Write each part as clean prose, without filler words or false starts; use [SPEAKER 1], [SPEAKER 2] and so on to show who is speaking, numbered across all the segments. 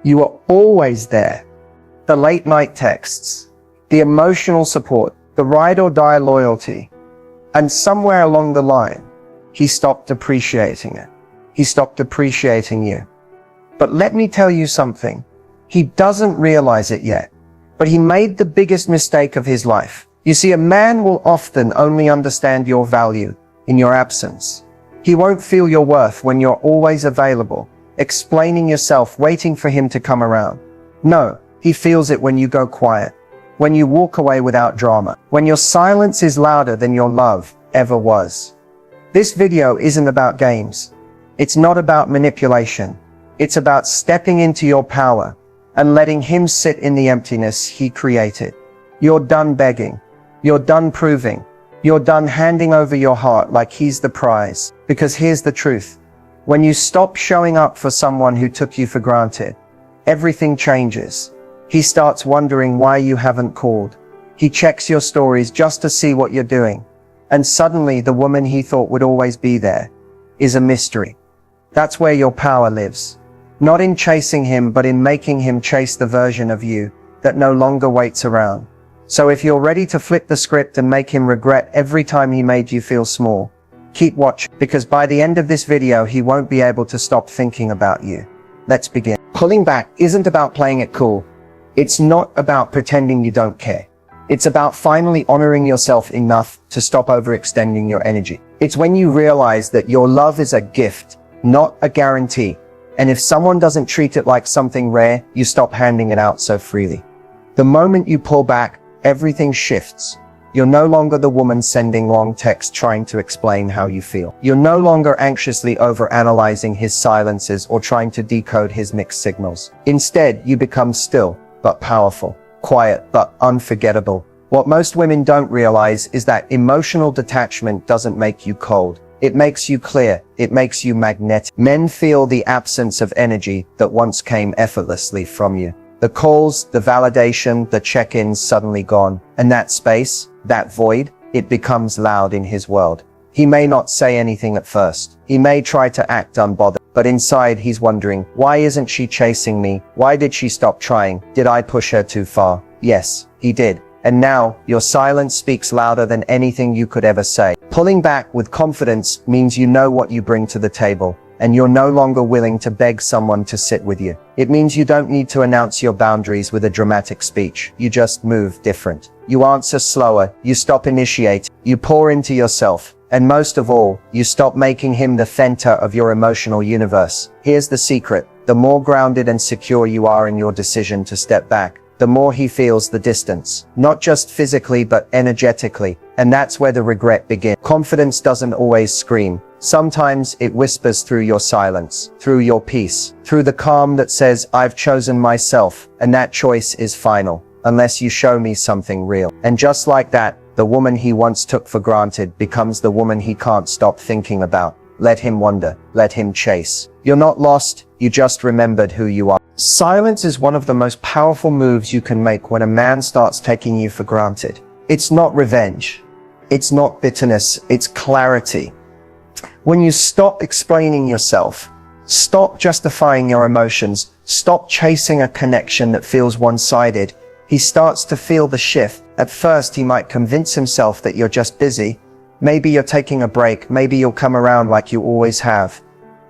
[SPEAKER 1] You are always there. The late night texts, the emotional support, the ride or die loyalty. And somewhere along the line, he stopped appreciating it. He stopped appreciating you. But let me tell you something. He doesn't realize it yet, but he made the biggest mistake of his life. You see, a man will often only understand your value in your absence. He won't feel your worth when you're always available, explaining yourself, waiting for him to come around. No, he feels it when you go quiet, when you walk away without drama, when your silence is louder than your love ever was. This video isn't about games. It's not about manipulation. It's about stepping into your power and letting him sit in the emptiness he created. You're done begging. You're done proving. You're done handing over your heart like he's the prize. Because here's the truth. When you stop showing up for someone who took you for granted, everything changes. He starts wondering why you haven't called. He checks your stories just to see what you're doing. And suddenly the woman he thought would always be there is a mystery. That's where your power lives. Not in chasing him, but in making him chase the version of you that no longer waits around. So if you're ready to flip the script and make him regret every time he made you feel small, keep watching, because by the end of this video, he won't be able to stop thinking about you. Let's begin. Pulling back isn't about playing it cool. It's not about pretending you don't care. It's about finally honoring yourself enough to stop overextending your energy. It's when you realize that your love is a gift, not a guarantee. And if someone doesn't treat it like something rare, you stop handing it out so freely. The moment you pull back, everything shifts. You're no longer the woman sending long texts trying to explain how you feel. You're no longer anxiously overanalyzing his silences or trying to decode his mixed signals. Instead, you become still, but powerful. Quiet, but unforgettable. What most women don't realize is that emotional detachment doesn't make you cold. It makes you clear. It makes you magnetic. Men feel the absence of energy that once came effortlessly from you. The calls, the validation, the check-ins suddenly gone. And that space, that void, it becomes loud in his world. He may not say anything at first. He may try to act unbothered. But inside he's wondering, why isn't she chasing me? Why did she stop trying? Did I push her too far? Yes, he did. And now, your silence speaks louder than anything you could ever say. Pulling back with confidence means you know what you bring to the table, and you're no longer willing to beg someone to sit with you. It means you don't need to announce your boundaries with a dramatic speech. You just move different. You answer slower, you stop initiating, you pour into yourself. And most of all, you stop making him the center of your emotional universe. Here's the secret. The more grounded and secure you are in your decision to step back, the more he feels the distance. Not just physically, but energetically. And that's where the regret begins. Confidence doesn't always scream. Sometimes it whispers through your silence, through your peace, through the calm that says, I've chosen myself, and that choice is final, unless you show me something real. And just like that, the woman he once took for granted becomes the woman he can't stop thinking about. Let him wonder. Let him chase. You're not lost. You just remembered who you are. Silence is one of the most powerful moves you can make when a man starts taking you for granted. It's not revenge. It's not bitterness. It's clarity. When you stop explaining yourself, stop justifying your emotions, stop chasing a connection that feels one-sided, he starts to feel the shift. At first, he might convince himself that you're just busy. Maybe you're taking a break. Maybe you'll come around like you always have.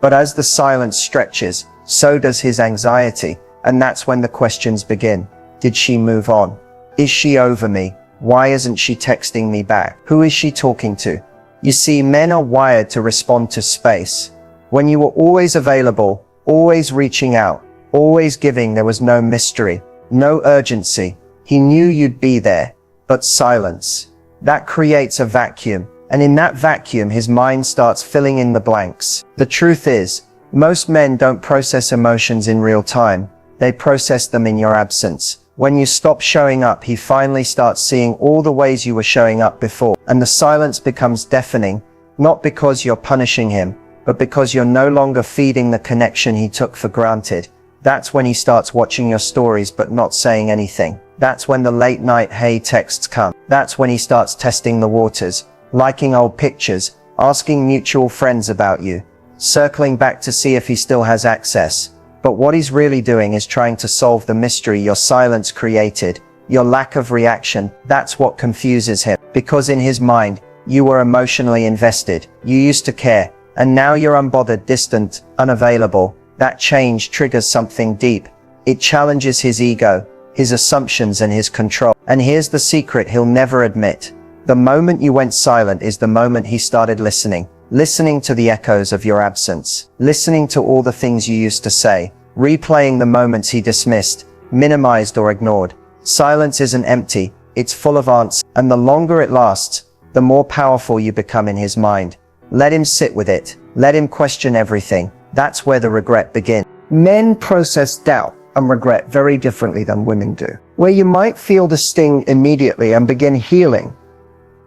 [SPEAKER 1] But as the silence stretches, so does his anxiety. And that's when the questions begin. Did she move on? Is she over me? Why isn't she texting me back? Who is she talking to? You see, men are wired to respond to space. When you were always available, always reaching out, always giving, there was no mystery. No urgency. He knew you'd be there, but silence. That creates a vacuum, and in that vacuum, his mind starts filling in the blanks. The truth is, most men don't process emotions in real time. They process them in your absence. When you stop showing up, he finally starts seeing all the ways you were showing up before, and the silence becomes deafening, not because you're punishing him, but because you're no longer feeding the connection he took for granted. That's when he starts watching your stories but not saying anything. That's when the late night hey texts come. That's when he starts testing the waters, liking old pictures, asking mutual friends about you, circling back to see if he still has access. But what he's really doing is trying to solve the mystery your silence created, your lack of reaction. That's what confuses him. Because in his mind, you were emotionally invested, you used to care, and now you're unbothered, distant, unavailable. That change triggers something deep. It challenges his ego, his assumptions, and his control. And here's the secret he'll never admit. The moment you went silent is the moment he started listening. Listening to the echoes of your absence. Listening to all the things you used to say. Replaying the moments he dismissed, minimized, or ignored. Silence isn't empty, it's full of answers. And the longer it lasts, the more powerful you become in his mind. Let him sit with it. Let him question everything. That's where the regret begins. Men process doubt and regret very differently than women do. Where you might feel the sting immediately and begin healing,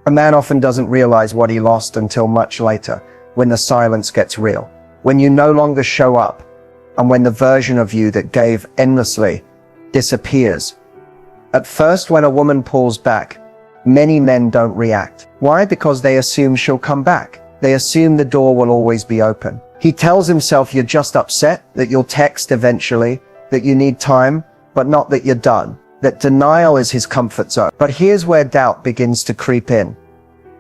[SPEAKER 1] a man often doesn't realize what he lost until much later, when the silence gets real, when you no longer show up, and when the version of you that gave endlessly disappears. At first, when a woman pulls back, many men don't react. Why? Because they assume she'll come back. They assume the door will always be open. He tells himself you're just upset, that you'll text eventually, that you need time, but not that you're done. That denial is his comfort zone. But here's where doubt begins to creep in.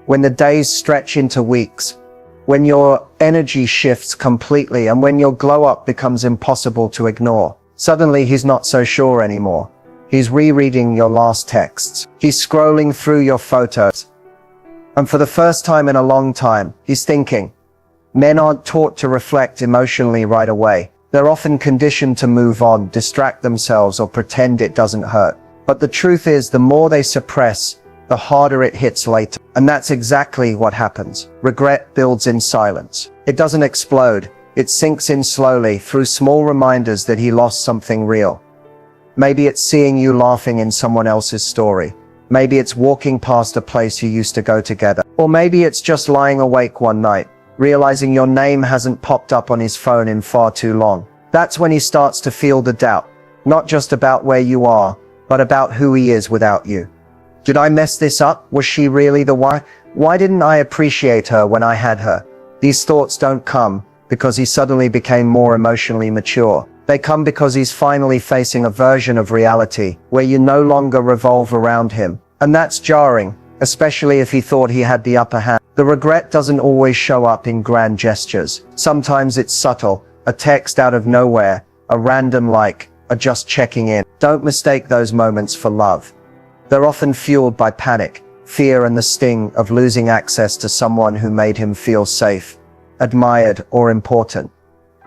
[SPEAKER 1] When the days stretch into weeks, when your energy shifts completely, and when your glow up becomes impossible to ignore, suddenly he's not so sure anymore. He's rereading your last texts. He's scrolling through your photos. And for the first time in a long time, he's thinking. Men aren't taught to reflect emotionally right away. They're often conditioned to move on, distract themselves, or pretend it doesn't hurt. But the truth is, the more they suppress, the harder it hits later. And that's exactly what happens. Regret builds in silence. It doesn't explode. It sinks in slowly through small reminders that he lost something real. Maybe it's seeing you laughing in someone else's story. Maybe it's walking past a place you used to go together. Or maybe it's just lying awake one night, realizing your name hasn't popped up on his phone in far too long. That's when he starts to feel the doubt, not just about where you are, but about who he is without you. Did I mess this up? Was she really the one? Why didn't I appreciate her when I had her? These thoughts don't come because he suddenly became more emotionally mature. They come because he's finally facing a version of reality where you no longer revolve around him. And that's jarring, especially if he thought he had the upper hand. The regret doesn't always show up in grand gestures. Sometimes it's subtle, a text out of nowhere, a random like, a just checking in. Don't mistake those moments for love. They're often fueled by panic, fear, and the sting of losing access to someone who made him feel safe, admired, or important.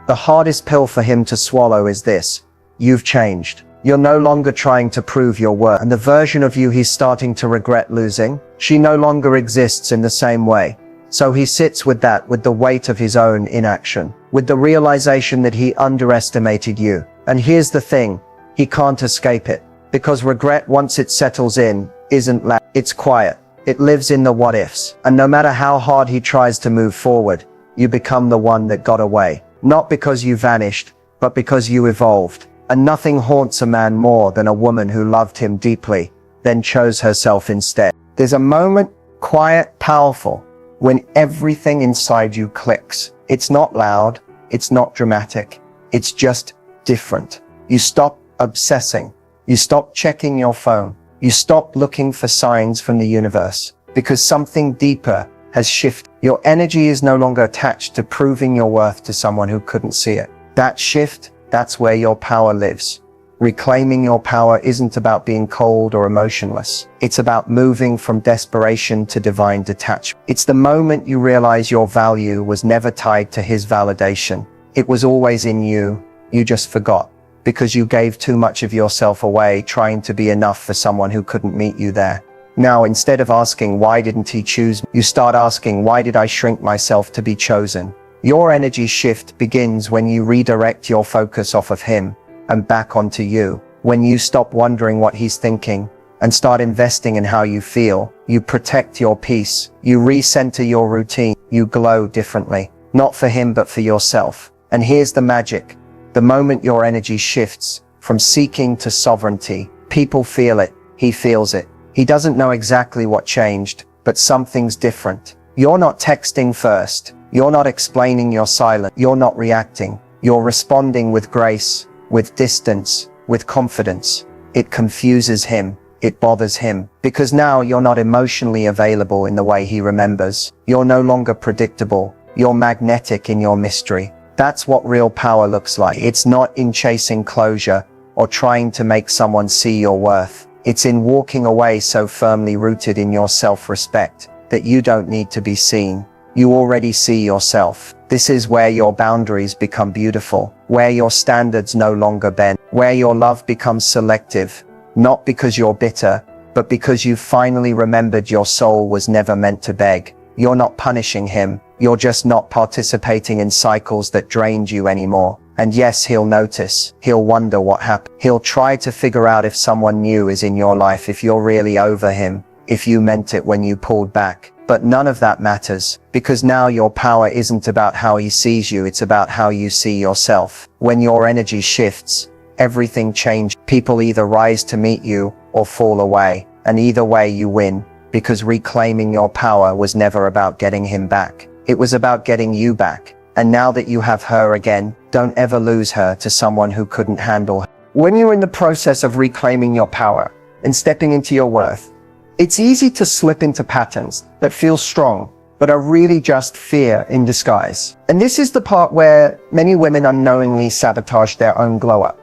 [SPEAKER 1] The hardest pill for him to swallow is this: you've changed. You're no longer trying to prove your worth, and the version of you he's starting to regret losing, she no longer exists in the same way. So he sits with that, with the weight of his own inaction, with the realization that he underestimated you. And here's the thing, he can't escape it. Because regret, once it settles in, isn't loud, it's quiet. It lives in the what ifs. And no matter how hard he tries to move forward, you become the one that got away. Not because you vanished, but because you evolved. And nothing haunts a man more than a woman who loved him deeply, then chose herself instead. There's a moment, quiet, powerful, when everything inside you clicks. It's not loud, it's not dramatic, it's just different. You stop obsessing. You stop checking your phone. You stop looking for signs from the universe, because something deeper has shifted. Your energy is no longer attached to proving your worth to someone who couldn't see it. That shift, that's where your power lives. Reclaiming your power isn't about being cold or emotionless. It's about moving from desperation to divine detachment. It's the moment you realize your value was never tied to his validation. It was always in you. You just forgot, because you gave too much of yourself away trying to be enough for someone who couldn't meet you there. Now, instead of asking, why didn't he choose me, you start asking, why did I shrink myself to be chosen? Your energy shift begins when you redirect your focus off of him and back onto you. When you stop wondering what he's thinking and start investing in how you feel, you protect your peace, you recenter your routine, you glow differently, not for him but for yourself. And here's the magic. The moment your energy shifts from seeking to sovereignty, people feel it, he feels it. He doesn't know exactly what changed, but something's different. You're not texting first. You're not explaining your silence. You're not reacting. You're responding with grace, with distance, with confidence. It confuses him. It bothers him. Because now you're not emotionally available in the way he remembers. You're no longer predictable. You're magnetic in your mystery. That's what real power looks like. It's not in chasing closure or trying to make someone see your worth. It's in walking away so firmly rooted in your self-respect that you don't need to be seen. You already see yourself. This is where your boundaries become beautiful, where your standards no longer bend, where your love becomes selective, not because you're bitter, but because you've finally remembered your soul was never meant to beg. You're not punishing him. You're just not participating in cycles that drained you anymore. And yes, he'll notice. He'll wonder what happened. He'll try to figure out if someone new is in your life, if you're really over him, if you meant it when you pulled back. But none of that matters, because now your power isn't about how he sees you, it's about how you see yourself. When your energy shifts, everything changes. People either rise to meet you or fall away, and either way you win, because reclaiming your power was never about getting him back. It was about getting you back. And now that you have her again, don't ever lose her to someone who couldn't handle her. When you're in the process of reclaiming your power and stepping into your worth, it's easy to slip into patterns that feel strong, but are really just fear in disguise. And this is the part where many women unknowingly sabotage their own glow up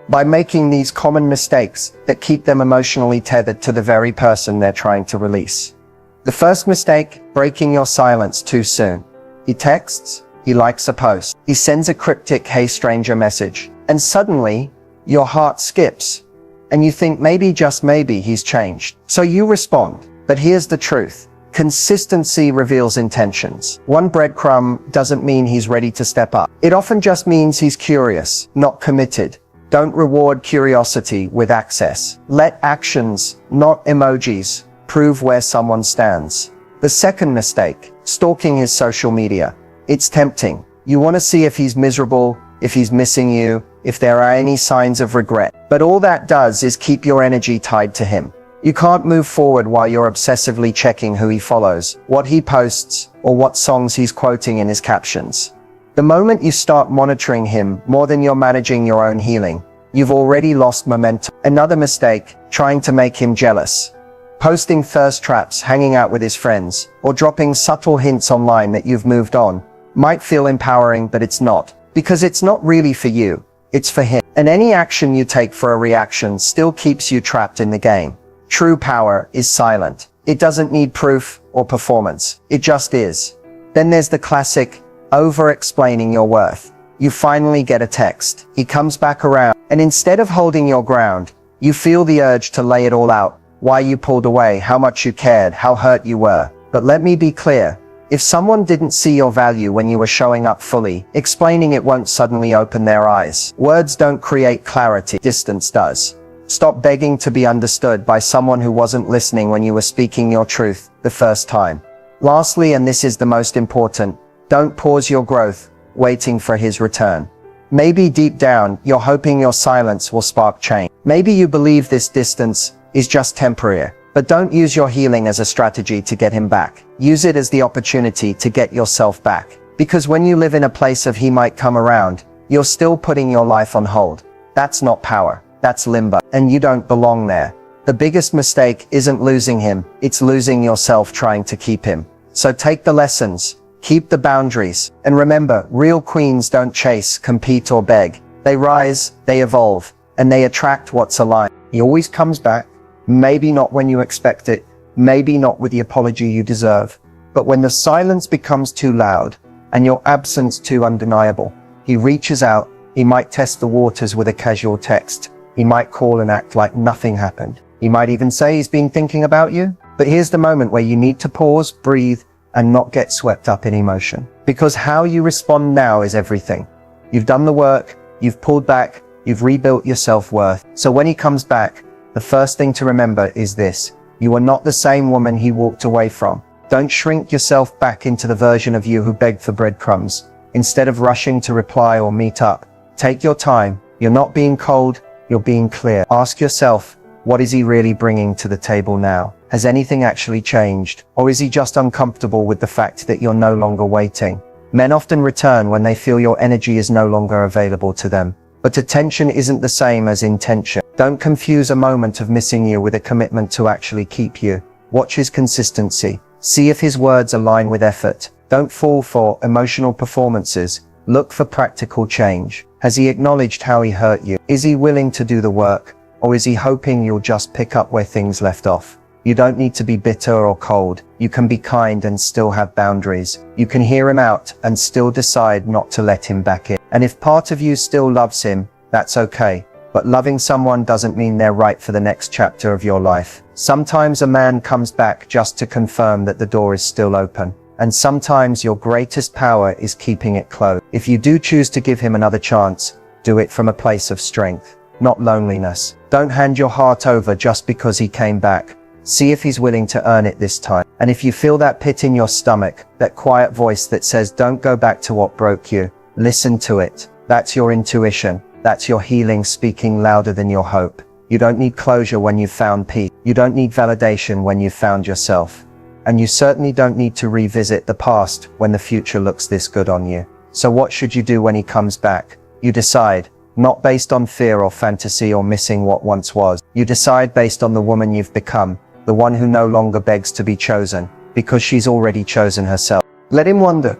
[SPEAKER 1] by making these common mistakes that keep them emotionally tethered to the very person they're trying to release. The first mistake, breaking your silence too soon. He texts, he likes a post, he sends a cryptic "Hey stranger" message, and suddenly your heart skips. And you think maybe, just maybe, he's changed. So you respond. But here's the truth. Consistency reveals intentions. One breadcrumb doesn't mean he's ready to step up. It often just means he's curious, not committed. Don't reward curiosity with access. Let actions, not emojis, prove where someone stands. The second mistake, stalking his social media. It's tempting. You want to see if he's miserable, if he's missing you, if there are any signs of regret. But all that does is keep your energy tied to him. You can't move forward while you're obsessively checking who he follows, what he posts, or what songs he's quoting in his captions. The moment you start monitoring him more than you're managing your own healing, you've already lost momentum. Another mistake, trying to make him jealous. Posting thirst traps, hanging out with his friends, or dropping subtle hints online that you've moved on, might feel empowering, but it's not. Because it's not really for you, it's for him. And any action you take for a reaction still keeps you trapped in the game. True power is silent. It doesn't need proof or performance. It just is. Then there's the classic, over-explaining your worth. You finally get a text. He comes back around, and instead of holding your ground, you feel the urge to lay it all out. Why you pulled away, how much you cared, how hurt you were. But let me be clear. If someone didn't see your value when you were showing up fully, explaining it won't suddenly open their eyes. Words don't create clarity, distance does. Stop begging to be understood by someone who wasn't listening when you were speaking your truth the first time. Lastly, and this is the most important, don't pause your growth, waiting for his return. Maybe deep down, you're hoping your silence will spark change. Maybe you believe this distance is just temporary. But don't use your healing as a strategy to get him back. Use it as the opportunity to get yourself back. Because when you live in a place of he might come around, you're still putting your life on hold. That's not power. That's limbo. And you don't belong there. The biggest mistake isn't losing him. It's losing yourself trying to keep him. So take the lessons. Keep the boundaries. And remember, real queens don't chase, compete, or beg. They rise, they evolve, and they attract what's aligned. He always comes back. Maybe not when you expect it, maybe not with the apology you deserve, but when the silence becomes too loud and your absence too undeniable, he reaches out. He might test the waters with a casual text. He might call and act like nothing happened. He might even say he's been thinking about you. But here's the moment where you need to pause, breathe, and not get swept up in emotion. Because how you respond now is everything. You've done the work, you've pulled back, you've rebuilt your self-worth. So when he comes back, the first thing to remember is this. You are not the same woman he walked away from. Don't shrink yourself back into the version of you who begged for breadcrumbs. Instead of rushing to reply or meet up, take your time. You're not being cold, you're being clear. Ask yourself, what is he really bringing to the table now? Has anything actually changed? Or is he just uncomfortable with the fact that you're no longer waiting? Men often return when they feel your energy is no longer available to them. But attention isn't the same as intention. Don't confuse a moment of missing you with a commitment to actually keep you. Watch his consistency. See if his words align with effort. Don't fall for emotional performances. Look for practical change. Has he acknowledged how he hurt you? Is he willing to do the work? Or is he hoping you'll just pick up where things left off? You don't need to be bitter or cold. You can be kind and still have boundaries. You can hear him out and still decide not to let him back in. And if part of you still loves him, that's okay. But loving someone doesn't mean they're right for the next chapter of your life. Sometimes a man comes back just to confirm that the door is still open. And sometimes your greatest power is keeping it closed. If you do choose to give him another chance, do it from a place of strength, not loneliness. Don't hand your heart over just because he came back. See if he's willing to earn it this time. And if you feel that pit in your stomach, that quiet voice that says, don't go back to what broke you, listen to it. That's your intuition. That's your healing speaking louder than your hope. You don't need closure when you've found peace. You don't need validation when you've found yourself. And you certainly don't need to revisit the past when the future looks this good on you. So what should you do when he comes back? You decide, not based on fear or fantasy or missing what once was. You decide based on the woman you've become, the one who no longer begs to be chosen, because she's already chosen herself. Let him wonder.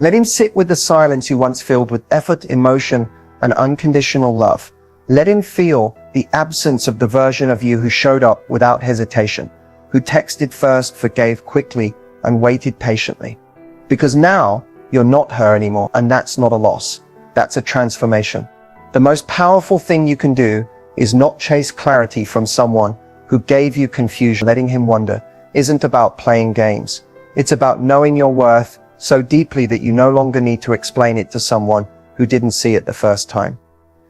[SPEAKER 1] Let him sit with the silence you once filled with effort, emotion, and unconditional love. Let him feel the absence of the version of you who showed up without hesitation, who texted first, forgave quickly, and waited patiently. Because now, you're not her anymore, and that's not a loss. That's a transformation. The most powerful thing you can do is not chase clarity from someone who gave you confusion. Letting him wonder isn't about playing games. It's about knowing your worth so deeply that you no longer need to explain it to someone who didn't see it the first time.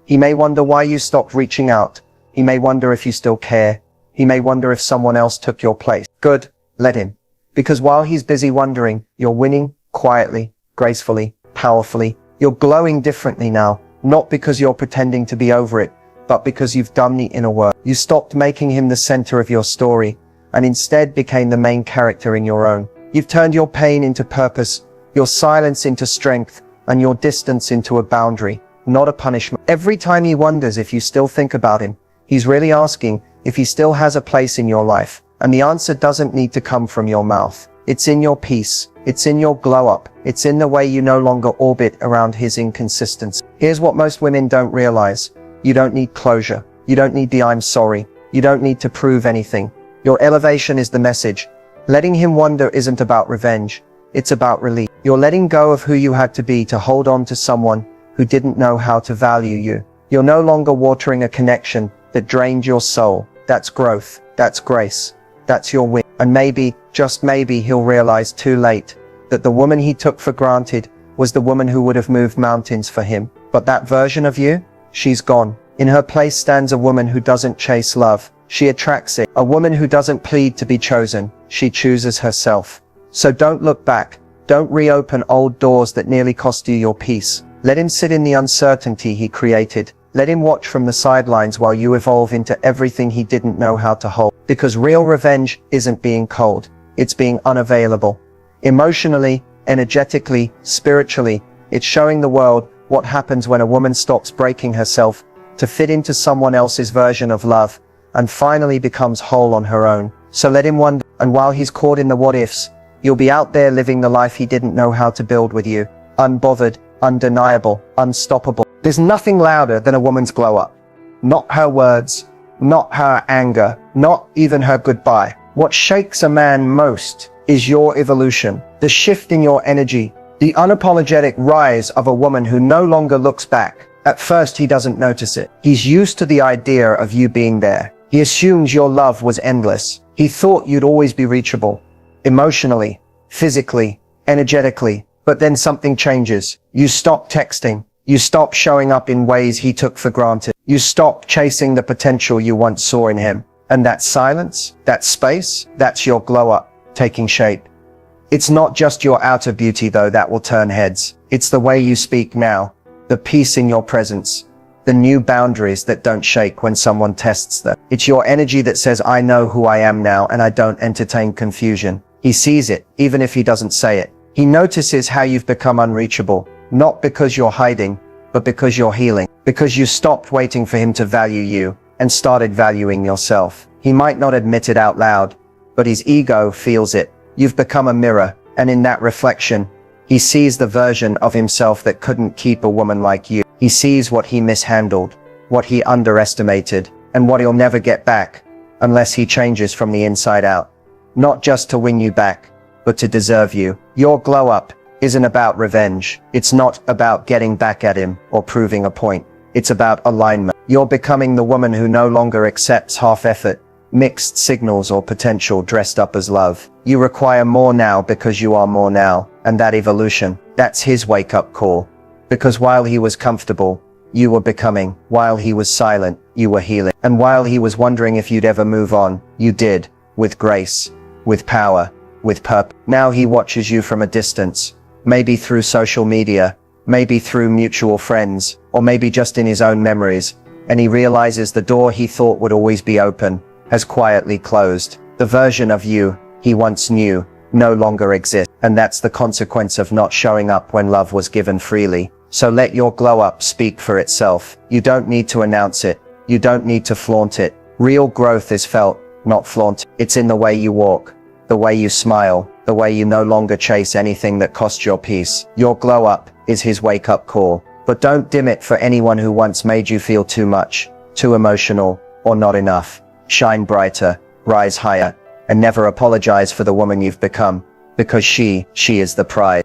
[SPEAKER 1] He may wonder why you stopped reaching out. He may wonder if you still care. He may wonder if someone else took your place. Good, let him. Because while he's busy wondering, you're winning quietly, gracefully, powerfully. You're glowing differently now, not because you're pretending to be over it, but because you've done the inner work. You stopped making him the center of your story and instead became the main character in your own. You've turned your pain into purpose, your silence into strength, and your distance into a boundary, not a punishment. Every time he wonders if you still think about him, he's really asking if he still has a place in your life. And the answer doesn't need to come from your mouth. It's in your peace. It's in your glow up. It's in the way you no longer orbit around his inconsistency. Here's what most women don't realize. You don't need closure. You don't need the I'm sorry. You don't need to prove anything. Your elevation is the message. Letting him wonder isn't about revenge. It's about relief. You're letting go of who you had to be to hold on to someone who didn't know how to value you. You're no longer watering a connection that drained your soul. That's growth. That's grace. That's your win. And maybe, just maybe, he'll realize too late that the woman he took for granted was the woman who would have moved mountains for him. But that version of you, she's gone. In her place stands a woman who doesn't chase love. She attracts it. A woman who doesn't plead to be chosen. She chooses herself. So don't look back. Don't reopen old doors that nearly cost you your peace. Let him sit in the uncertainty he created. Let him watch from the sidelines while you evolve into everything he didn't know how to hold. Because real revenge isn't being cold. It's being unavailable. Emotionally, energetically, spiritually, it's showing the world what happens when a woman stops breaking herself to fit into someone else's version of love and finally becomes whole on her own. So let him wonder, and while he's caught in the what ifs, you'll be out there living the life he didn't know how to build with you. Unbothered, undeniable, unstoppable. There's nothing louder than a woman's glow up. Not her words, not her anger, not even her goodbye. What shakes a man most is your evolution, the shift in your energy, the unapologetic rise of a woman who no longer looks back. At first he doesn't notice it. He's used to the idea of you being there. He assumes your love was endless. He thought you'd always be reachable. Emotionally, physically, energetically. But then something changes. You stop texting. You stop showing up in ways he took for granted. You stop chasing the potential you once saw in him. And that silence, that space, that's your glow up, taking shape. It's not just your outer beauty though that will turn heads. It's the way you speak now, the peace in your presence, the new boundaries that don't shake when someone tests them. It's your energy that says, I know who I am now and I don't entertain confusion. He sees it, even if he doesn't say it. He notices how you've become unreachable, not because you're hiding, but because you're healing. Because you stopped waiting for him to value you and started valuing yourself. He might not admit it out loud, but his ego feels it. You've become a mirror, and in that reflection, he sees the version of himself that couldn't keep a woman like you. He sees what he mishandled, what he underestimated, and what he'll never get back, unless he changes from the inside out. Not just to win you back, but to deserve you. Your glow up isn't about revenge. It's not about getting back at him or proving a point. It's about alignment. You're becoming the woman who no longer accepts half effort, mixed signals, or potential dressed up as love. You require more now because you are more now, and that evolution, that's his wake-up call. Because while he was comfortable, you were becoming. While he was silent, you were healing. And while he was wondering if you'd ever move on, you did, with grace, with power, with purpose. Now he watches you from a distance, maybe through social media, maybe through mutual friends, or maybe just in his own memories, and he realizes the door he thought would always be open has quietly closed. The version of you he once knew no longer exists, and that's the consequence of not showing up when love was given freely. So let your glow up speak for itself. You don't need to announce it. You don't need to flaunt it. Real growth is felt, not flaunted. It's in the way you walk, the way you smile, the way you no longer chase anything that costs your peace. Your glow up is his wake-up call. But don't dim it for anyone who once made you feel too much, too emotional, or not enough. Shine brighter, rise higher, and never apologize for the woman you've become, because she is the prize.